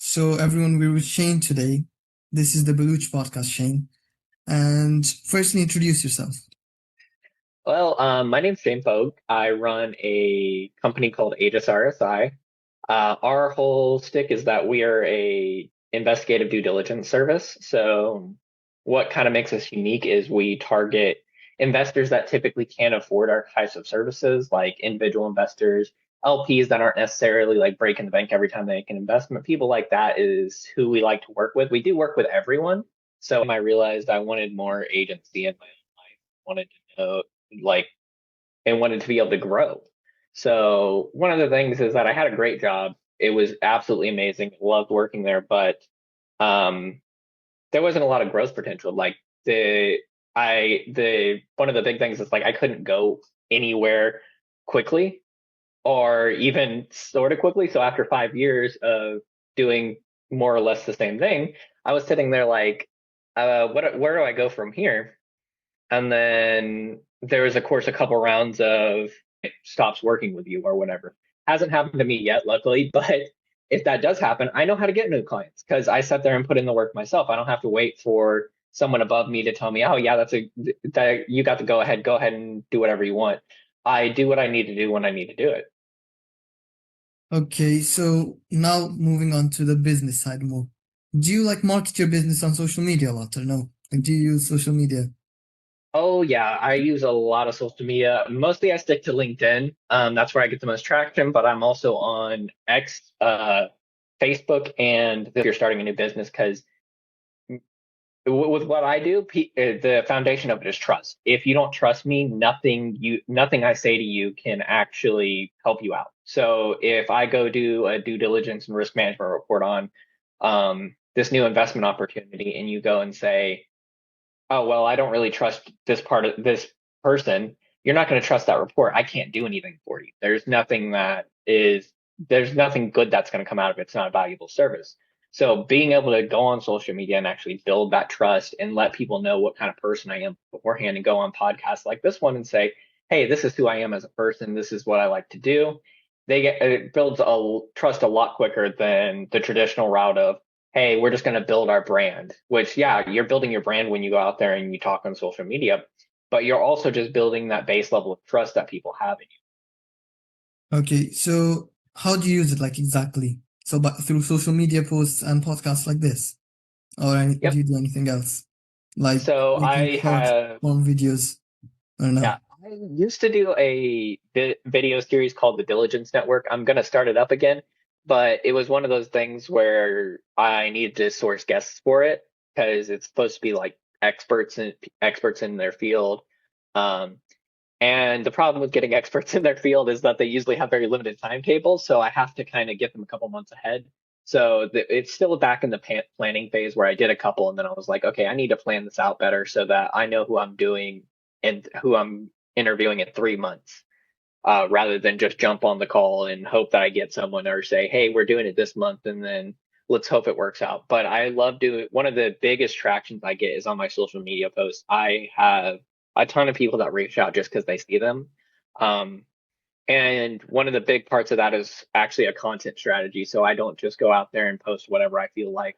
So everyone, we're with Shane today. This is the Baluch podcast, Shane. And firstly, introduce yourself. My name's Shane Pogue. I run a company called Aegis RSI. Our whole stick is that we are a investigative due diligence service. So what kind of makes us unique is we target investors that typically can't afford our types of services, like individual investors, LPs that aren't necessarily like breaking the bank every time they make an investment. People like that is who we like to work with. We do work with everyone. So I realized I wanted more agency in my own life. Wanted to know like and wanted to be able to grow. So one of the things is that I had a great job. It was absolutely amazing. Loved working there, but um, there wasn't a lot of growth potential. Like the one of the big things is like I couldn't go anywhere quickly or even sort of quickly. So after 5 years of doing more or less the same thing, I was sitting there like, where do I go from here? And then there was, of course, a couple rounds of it stops working with you or whatever. Hasn't happened to me yet, luckily, but if that does happen, I know how to get new clients because I sat there and put in the work myself. I don't have to wait for someone above me to tell me, oh yeah, that you got to go ahead and do whatever you want. I do what I need to do when I need to do it. Okay, so now moving on to the business side more. Do you like market your business on social media a lot or no? Like, do you use social media? Oh yeah, I use a lot of social media. Mostly I stick to LinkedIn. That's where I get the most traction, but I'm also on X, Facebook, and if you're starting a new business, because with what I do, the foundation of it is trust. If you don't trust me, nothing I say to you can actually help you out. So if I go do a due diligence and risk management report on this new investment opportunity, and you go and say, oh, well, I don't really trust this part of this person, you're not going to trust that report. I can't do anything for you. There's nothing good that's going to come out of it. It's not a valuable service. So being able to go on social media and actually build that trust and let people know what kind of person I am beforehand and go on podcasts like this one and say, hey, this is who I am as a person. This is what I like to do. It builds a trust a lot quicker than the traditional route of, hey, we're just going to build our brand, which, yeah, you're building your brand when you go out there and you talk on social media, but you're also just building that base level of trust that people have in Okay, so how do you use it like exactly? So but through social media posts and podcasts like this? Or you. do Yep. you do anything else? Like So making I short have, form videos or yeah, no? I used to do a video series called The Diligence Network. I'm going to start it up again, but it was one of those things where I needed to source guests for it because it's supposed to be like experts in their field. Um, And the problem with getting experts in their field is that they usually have very limited timetables. So I have to kind of get them a couple months ahead. So it's still back in the planning phase where I did a couple and then I was like, okay, I need to plan this out better so that I know who I'm doing and who I'm interviewing in 3 months, rather than just jump on the call and hope that I get someone or say, hey, we're doing it this month and then let's hope it works out. But I love doing one of the biggest tractions I get is on my social media posts. I have a ton of people that reach out just because they see them. Um, and one of the big parts of that is actually a content strategy. So I don't just go out there and post whatever I feel like.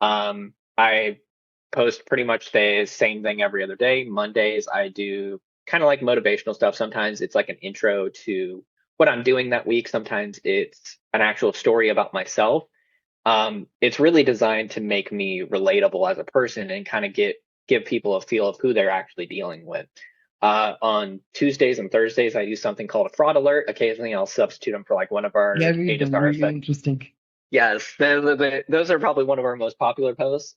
I post pretty much the same thing every other day. Mondays, I do kind of like motivational stuff. Sometimes it's like an intro to what I'm doing that week. Sometimes it's an actual story about myself. It's really designed to make me relatable as a person and kind of give people a feel of who they're actually dealing with. On Tuesdays and Thursdays, I do something called a fraud alert. Occasionally, I'll substitute them for like one of Yeah, I our read them. HSR. Really interesting. Yes, those are probably one of our most popular posts.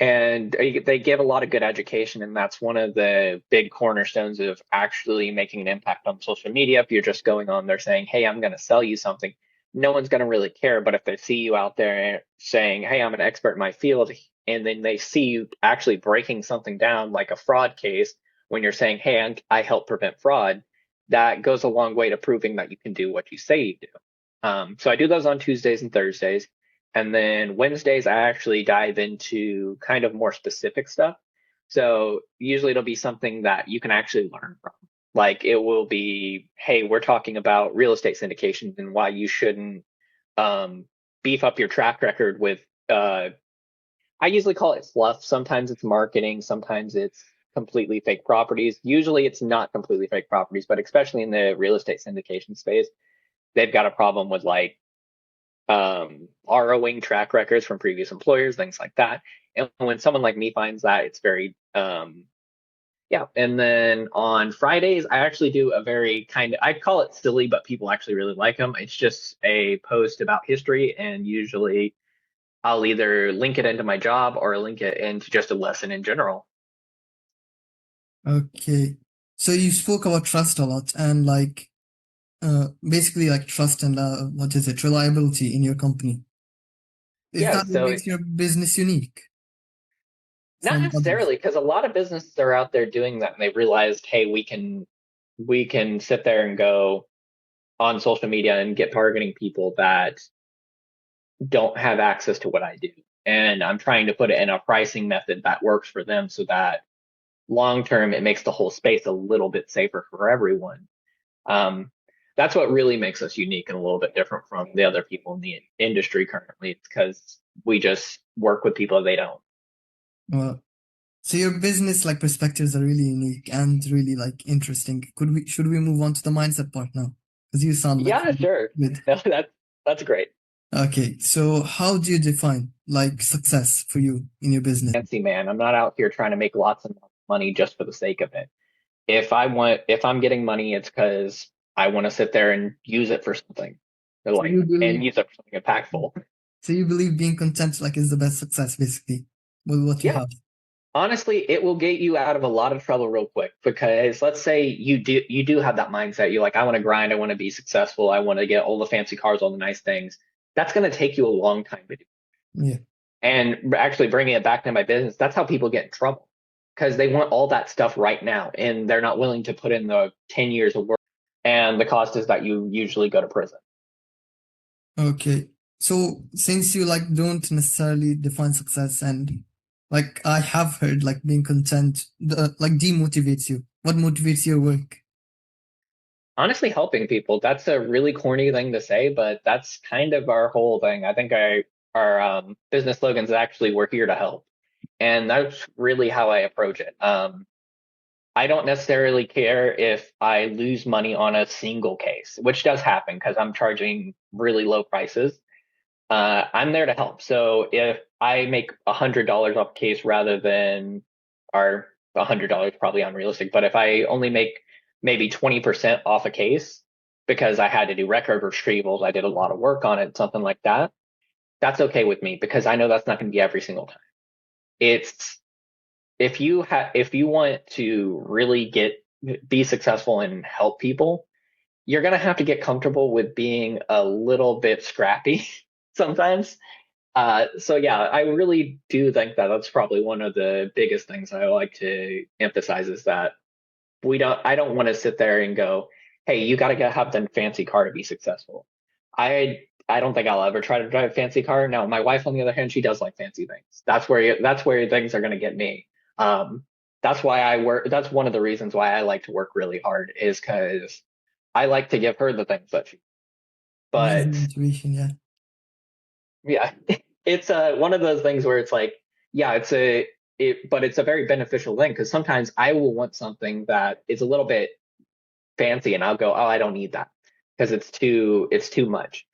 And they give a lot of good education, and that's one of the big cornerstones of actually making an impact on social media. If you're just going on there saying, hey, I'm going to sell you something, no one's going to really care. But if they see you out there saying, hey, I'm an expert in my field, and then they see you actually breaking something down like a fraud case, when you're saying, hey, I help prevent fraud, that goes a long way to proving that you can do what you say you do. So I do those on Tuesdays and Thursdays. And then Wednesdays, I actually dive into kind of more specific stuff. So usually it'll be something that you can actually learn from. Like it will be, hey, we're talking about real estate syndications and why you shouldn't beef up your track record with I usually call it fluff. Sometimes it's marketing, sometimes it's completely fake properties. Usually it's not completely fake properties, but especially in the real estate syndication space, they've got a problem with like borrowing track records from previous employers, things like that. And when someone like me finds that, it's very yeah. And then on Fridays, I actually do a very kind of, I call it silly, but people actually really like them. It's just a post about history, and usually I'll either link it into my job or link it into just a lesson in general. Okay. So you spoke about trust a lot and like basically like trust and what is it, reliability in your company. Is Yeah, that what so makes your business unique not from others? necessarily, because a lot of businesses are out there doing that and they've realized, hey, we can sit there and go on social media and get targeting people that don't have access to what I do. And I'm trying to put it in a pricing method that works for them so that long term it makes the whole space a little bit safer for everyone. Um, that's what really makes us unique and a little bit different from the other people in the industry currently. It's because we just work with people they don't. Well, so your business like perspectives are really unique and really like interesting. Should we move on to the mindset part now? Because you sound like Yeah, sure. good. No, that's great. Okay, so how do you define like success for you in your business? Fancy man. I'm not out here trying to make lots of money just for the sake of it. If I'm getting money, it's because I want to sit there and use it for something, So like, you and believe use it for something impactful. so you believe being content like is the best success basically with what you Yeah, have. honestly, it will get you out of a lot of trouble real quick because let's say you do have that mindset. You're like, I want to grind, I want to be successful, I want to get all the fancy cars, all the nice things. That's going to take you a long time to do. Yeah. And actually bringing it back to my business, that's how people get in trouble because they want all that stuff right now and they're not willing to put in the 10 years of work. And the cost is that you usually go to prison. Okay. So since you like don't necessarily define success and like I have heard like being content like demotivates you. What motivates your work? Honestly, helping people, that's a really corny thing to say, but that's kind of our whole thing. I think our business slogan is actually we're here to help. And that's really how I approach it. I don't necessarily care if I lose money on a single case, which does happen because I'm charging really low prices. I'm there to help. So if I make $100 off a case rather than, or $100 probably unrealistic, but if I only make maybe 20% off a case because I had to do record retrievals, I did a lot of work on it, something like that, that's okay with me because I know that's not going to be every single time. It's if you want to really be successful and help people, you're going to have to get comfortable with being a little bit scrappy sometimes. So yeah, I really do think that that's probably one of the biggest things I like to emphasize is that I don't want to sit there and go, hey, you got to have the fancy car to be successful. I don't think I'll ever try to drive a fancy car. Now, my wife, on the other hand, she does like fancy things. That's where things are going to get me. Um, that's why I work. That's one of the reasons why I like to work really hard is because I like to give her the things that she. Nice But motivation, yeah. yeah, it's one of those things where it's like, yeah, but it's a very beneficial thing because sometimes I will want something that is a little bit fancy and I'll go, oh, I don't need that because it's too much.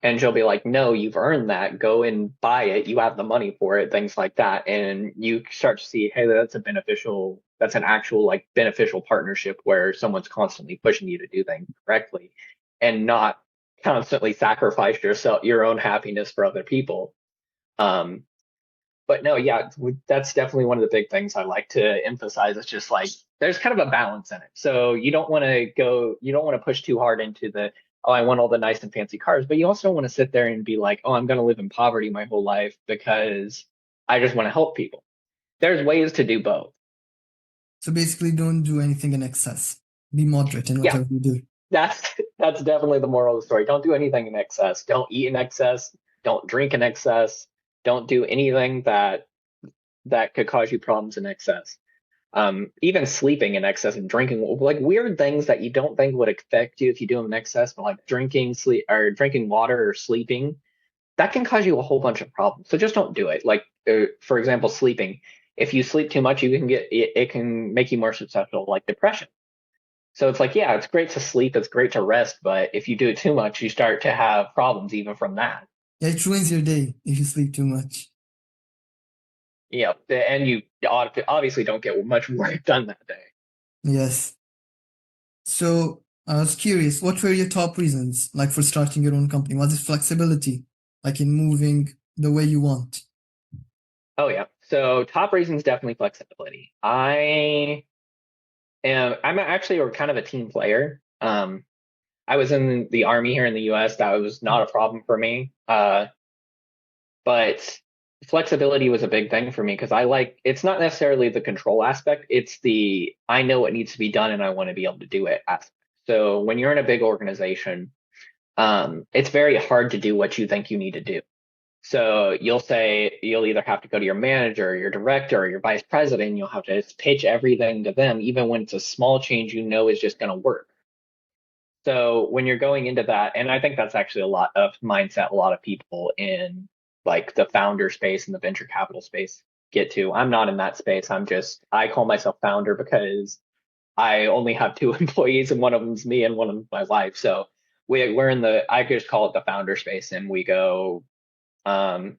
And she'll be like, no, you've earned that. Go and buy it. You have the money for it, things like that. And you start to see, hey, that's an actual like beneficial partnership where someone's constantly pushing you to do things correctly and not constantly sacrifice your own happiness for other people. Um, but no, yeah, that's definitely one of the big things I like to emphasize. It's just like there's kind of a balance in it. So you don't want to push too hard into oh, I want all the nice and fancy cars, but you also want to sit there and be like, oh, I'm going to live in poverty my whole life because I just want to help people. There's ways to do both. So basically don't do anything in excess. Be moderate in Yeah, whatever you do. that's that's definitely the moral of the story. Don't do anything in excess. Don't eat in excess. Don't drink in excess. Don't do anything that could cause you problems in excess. Even sleeping in excess and drinking, like weird things that you don't think would affect you if you do them in excess, but like drinking, sleep, or drinking water or sleeping, that can cause you a whole bunch of problems. So just don't do it. Like, for example, sleeping. If you sleep too much, you can get it can make you more susceptible, like depression. So it's like, yeah, it's great to sleep, it's great to rest, but if you do it too much, you start to have problems even from that. Yeah, it ruins your day if you sleep too much. Yeah, and you obviously don't get much work done that day. Yes. So I was curious, what were your top reasons, like for starting your own company? Was it flexibility, like in moving the way you want? Oh yeah. So top reasons definitely flexibility. I'm actually kind of a team player. I was in the army here in the US. That was not a problem for me. But flexibility was a big thing for me because it's not necessarily the control aspect, it's the I know what needs to be done and I want to be able to do it aspect. So when you're in a big organization, it's very hard to do what you think you need to do. So you'll either have to go to your manager, or your director, or your vice president, and you'll have to pitch everything to them, even when it's a small change you know is just going to work. So when you're going into that, and I think that's actually a lot of mindset a lot of people in like the founder space and the venture capital space get to. I'm not in that space. I call myself founder because I only have two employees and one of them's me and one of them's my wife. So we're in I just call it the founder space and we go, um,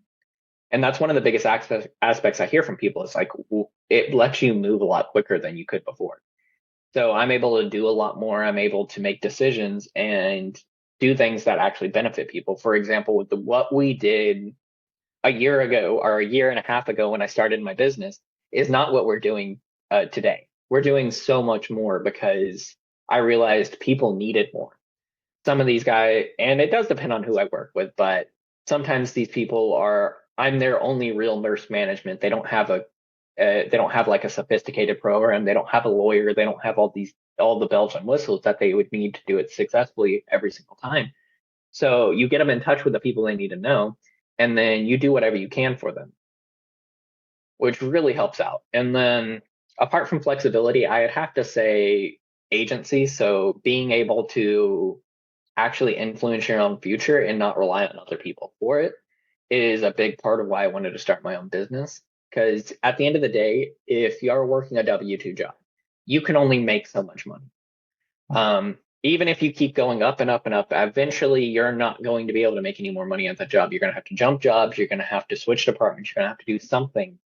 and that's one of the biggest aspects I hear from people is like, it lets you move a lot quicker than you could before. So I'm able to do a lot more. I'm able to make decisions and do things that actually benefit people. For example, with what we did a year ago or a year and a half ago when I started my business is not what we're doing today. We're doing so much more because I realized people needed more. Some of these guys, and it does depend on who I work with, but sometimes these people I'm their only real nurse management. They don't have like a sophisticated program. They don't have a lawyer. They don't have all the bells and whistles that they would need to do it successfully every single time. So you get them in touch with the people they need to know, and then you do whatever you can for them, which really helps out. And then apart from flexibility, I'd have to say agency. So being able to actually influence your own future and not rely on other people for it is a big part of why I wanted to start my own business. Because at the end of the day, if you're working a W-2 job, you can only make so much money. Even if you keep going up and up and up, eventually you're not going to be able to make any more money at that job. You're going to have to jump jobs. You're going to have to switch departments. You're going to have to do something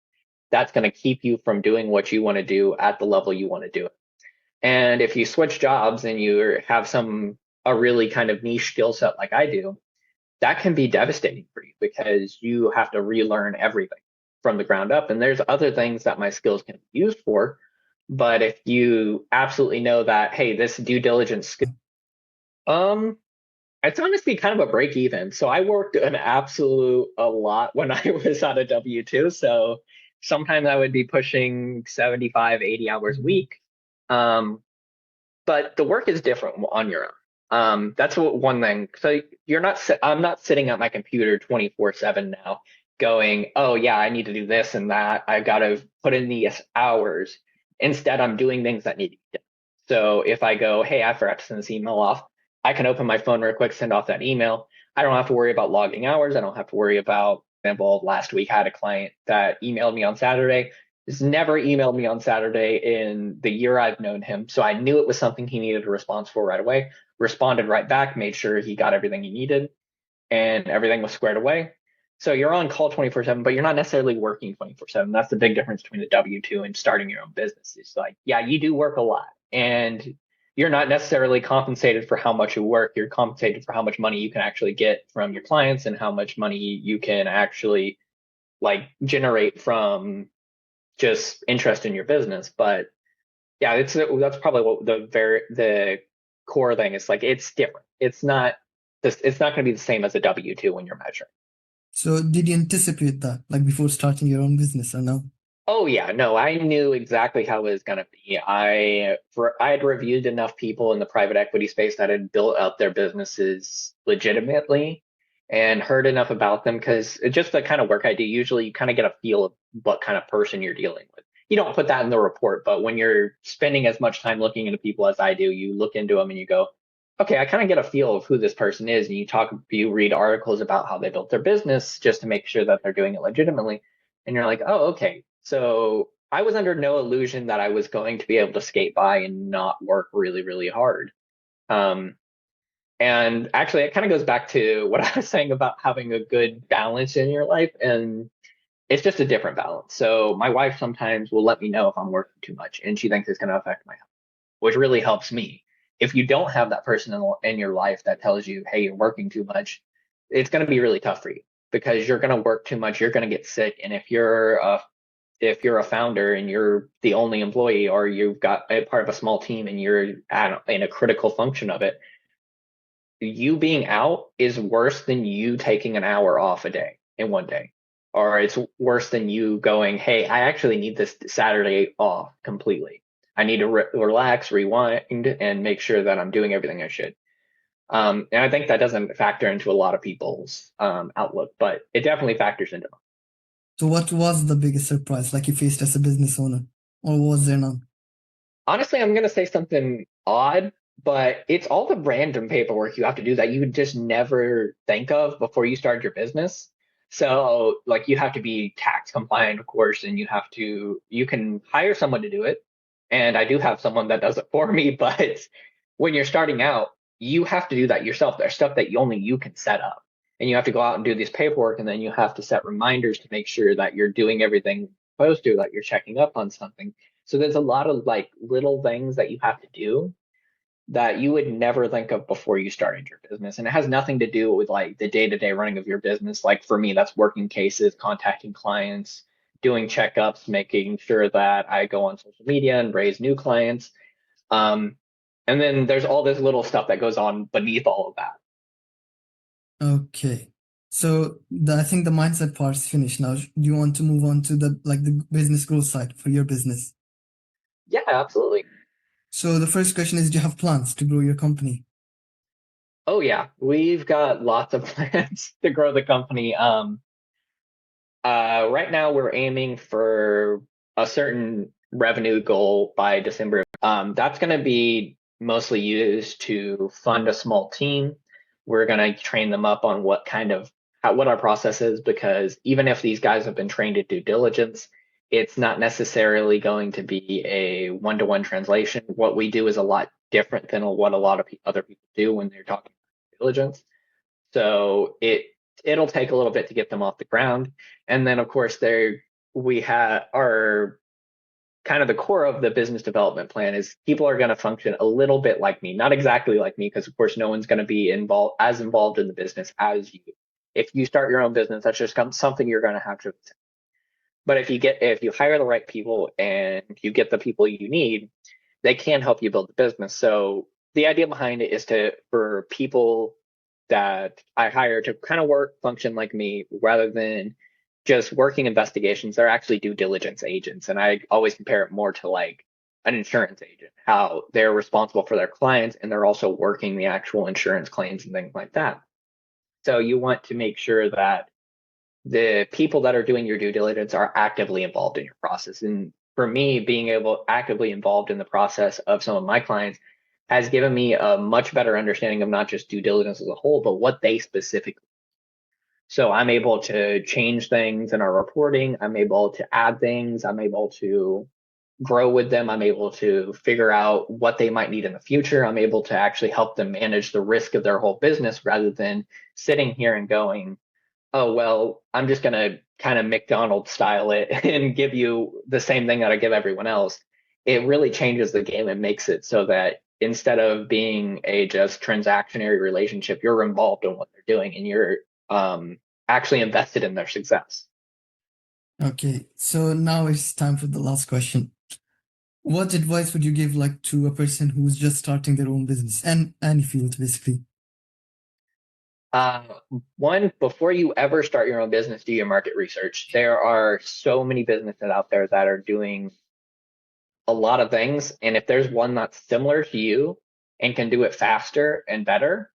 that's going to keep you from doing what you want to do at the level you want to do it. And if you switch jobs and you have a really kind of niche skill set like I do, that can be devastating for you because you have to relearn everything from the ground up. And there's other things that my skills can be used for. But if you absolutely know that, hey, this due diligence skill, um, it's honestly kind of a break even. So I worked an absolute a lot when I was on a W-2. So sometimes I would be pushing 75, 80 hours a week. Um, but the work is different on your own. That's one thing. So I'm not sitting at my computer 24/7 now going, oh yeah, I need to do this and that. I've got to put in these hours. Instead, I'm doing things that need to be done. So if I go, hey, I forgot to send this email off, I can open my phone real quick, send off that email. I don't have to worry about logging hours. I don't have to worry about, for example, last week I had a client that emailed me on Saturday. He's never emailed me on Saturday in the year I've known him. So I knew it was something he needed a response for right away. Responded right back, made sure he got everything he needed, and everything was squared away. So you're on call 24/7, but you're not necessarily working 24/7. That's the big difference between the W-2 and starting your own business. It's like, yeah, you do work a lot and you're not necessarily compensated for how much you work. You're compensated for how much money you can actually get from your clients and how much money you can actually like generate from just interest in your business. But yeah, that's probably what the core thing is. Like it's different. It's not going to be the same as a W-2 when you're measuring. So did you anticipate that, like before starting your own business or no? Oh yeah, no, I knew exactly how it was going to be. I had reviewed enough people in the private equity space that had built up their businesses legitimately and heard enough about them because it's just the kind of work I do. Usually you kind of get a feel of what kind of person you're dealing with. You don't put that in the report, but when you're spending as much time looking into people as I do, you look into them and you go, okay, I kind of get a feel of who this person is. And you read articles about how they built their business just to make sure that they're doing it legitimately. And you're like, oh, okay. So I was under no illusion that I was going to be able to skate by and not work really, really hard. Um, and actually, it kind of goes back to what I was saying about having a good balance in your life. And it's just a different balance. So my wife sometimes will let me know if I'm working too much and she thinks it's going to affect my health, which really helps me. If you don't have that person in your life that tells you, hey, you're working too much, it's going to be really tough for you because you're going to work too much. You're going to get sick. And if you're a founder and you're the only employee or you've got a part of a small team and you're in a critical function of it, you being out is worse than you taking an hour off a day in one day. Or it's worse than you going, hey, I actually need this Saturday off completely. I need to relax, rewind, and make sure that I'm doing everything I should. And I think that doesn't factor into a lot of people's outlook, but it definitely factors into mine. So what was the biggest surprise like you faced as a business owner? Or was there none? Honestly, I'm going to say something odd, but it's all the random paperwork you have to do that you would just never think of before you start your business. So, like, you have to be tax compliant, of course, and you can hire someone to do it. And I do have someone that does it for me, but when you're starting out, you have to do that yourself. There's stuff that only you can set up. And you have to go out and do this paperwork, and then you have to set reminders to make sure that you're doing everything you're supposed to, that you're checking up on something. So there's a lot of like little things that you have to do that you would never think of before you started your business. And it has nothing to do with like the day-to-day running of your business. Like for me, that's working cases, contacting clients, doing checkups, making sure that I go on social media and raise new clients. Um, and then there's all this little stuff that goes on beneath all of that. Okay. So I think the mindset part is finished now. Do you want to move on to the business growth side for your business? Yeah, absolutely. So the first question is, do you have plans to grow your company? Oh yeah, we've got lots of plans to grow the company. Right now we're aiming for a certain revenue goal by December. That's going to be mostly used to fund a small team. We're going to train them up on what our process is, because even if these guys have been trained to due diligence, it's not necessarily going to be a one-to-one translation. What we do is a lot different than what a lot of other people do when they're talking about due diligence. So it'll take a little bit to get them off the ground. And then of course we have our kind of the core of the business development plan is people are going to function a little bit like me, not exactly like me, because of course no one's going to be involved in the business as you. If you start your own business, that's just something you're going to have to. But if you hire the right people and you get the people you need, they can help you build the business. So the idea behind it is for people that I hire to kind of function like me rather than just working investigations. They're actually due diligence agents. And I always compare it more to like an insurance agent, how they're responsible for their clients and they're also working the actual insurance claims and things like that. So you want to make sure that the people that are doing your due diligence are actively involved in your process. And for me, being able actively involved in the process of some of my clients has given me a much better understanding of not just due diligence as a whole, but what they specifically. So I'm able to change things in our reporting. I'm able to add things. I'm able to grow with them. I'm able to figure out what they might need in the future. I'm able to actually help them manage the risk of their whole business rather than sitting here and going, oh, well, I'm just going to kind of McDonald's style it and give you the same thing that I give everyone else. It really changes the game and makes it so that instead of being a just transactionary relationship, you're involved in what they're doing and you're actually invested in their success. Okay. So now it's time for the last question. What advice would you give like to a person who's just starting their own business and any field basically? Uh, One, before you ever start your own business, do your market research. There are so many businesses out there that are doing a lot of things. And if there's one that's similar to you and can do it faster and better,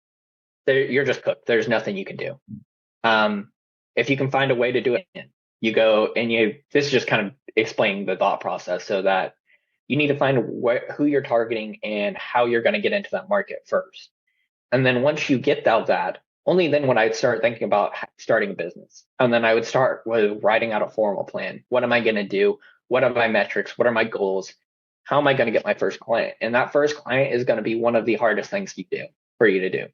you're just cooked. There's nothing you can do. Um, if you can find a way to do it, you go and this is just kind of explaining the thought process so that you need to find who you're targeting and how you're going to get into that market first. And then once you get out that, only then would I start thinking about starting a business. And then I would start with writing out a formal plan. What am I going to do? What are my metrics? What are my goals? How am I going to get my first client? And that first client is going to be one of the hardest things you do for you to do.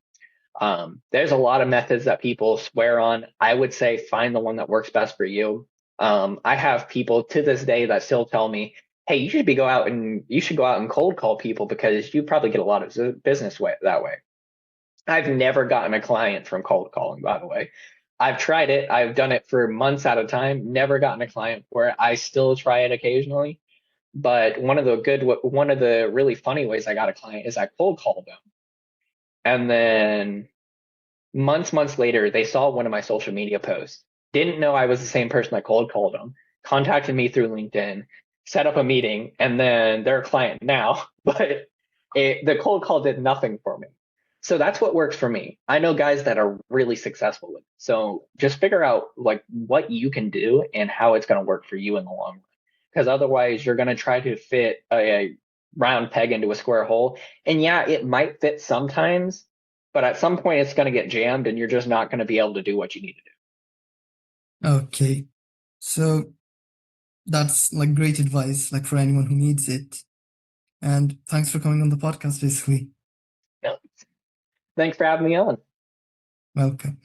There's a lot of methods that people swear on. I would say find the one that works best for you. I have people to this day that still tell me, "Hey, you should go out and cold call people because you probably get a lot of business that way." I've never gotten a client from cold calling, by the way. I've tried it. I've done it for months at a time. Never gotten a client for it. I still try it occasionally. But one of the really funny ways I got a client is I cold called them, and then months later, they saw one of my social media posts, didn't know I was the same person that cold called them, contacted me through LinkedIn, set up a meeting, and then they're a client now. But the cold call did nothing for me. So that's what works for me. I know guys that are really successful with it. So just figure out like what you can do and how it's going to work for you in the long run. Because otherwise, you're going to try to fit a round peg into a square hole. And yeah, it might fit sometimes, but at some point it's going to get jammed and you're just not going to be able to do what you need to do. Okay. So that's like great advice, like for anyone who needs it. And thanks for coming on the podcast, basically. No. Thanks for having me on. Welcome.